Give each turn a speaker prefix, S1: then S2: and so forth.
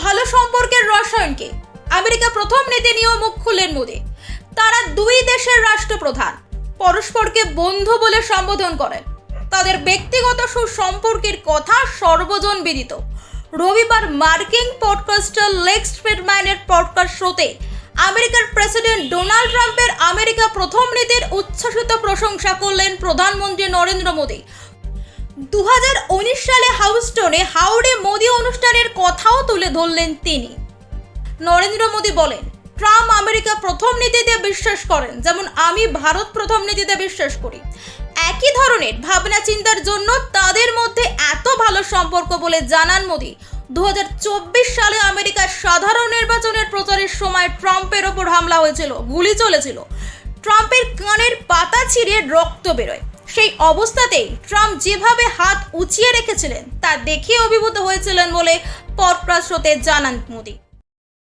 S1: ভালো সম্পর্কের রসায়নকে আমেরিকা প্রথম নীতি নিয়েও মুখ খুললেন মোদি। তারা দুই দেশের রাষ্ট্রপ্রধান পরস্পরকে বন্ধু বলে সম্বোধন করেন। তাদের ব্যক্তিগত সুসম্পর্কের কথা সর্বজন বিদিত। রবিবার মার্কিন পডকাস্টার লেক্স ফ্রিডম্যানের পডকাস্ট শোতে আমেরিকার প্রেসিডেন্ট ডোনাল্ড ট্রাম্পের আমেরিকা প্রথম নীতির উচ্ছ্বসিত প্রশংসা করলেন প্রধানমন্ত্রী নরেন্দ্র মোদি। 2019 সালে হাউস্টনে হাউডি মোদি অনুষ্ঠানের কথাও তুলে ধরলেন তিনি। নরেন্দ্র মোদি বলেন, ট্রাম্প আমেরিকা প্রথম নীতিতে বিশ্বাস করেন, যেমন আমি ভারত প্রথম নীতিতে বিশ্বাস করি। একই ধরনের ভাবনা চিন্তার জন্য তাদের মধ্যে এত ভালো সম্পর্ক বলে জানান মোদি। 2024 সালে আমেরিকার সাধারণ নির্বাচনের প্রচারের সময় ট্রাম্পের ওপর হামলা হয়েছিল, গুলি চলেছিল। ট্রাম্পের কানের পাতা ছিঁড়ে রক্ত বেরোয়। সেই অবস্থাতেই ট্রাম্প যেভাবে হাত উঁচিয়ে রেখেছিলেন তা দেখে অভিভূত হয়েছিলেন বলে পডকাস্ট শোতে জানান মোদি।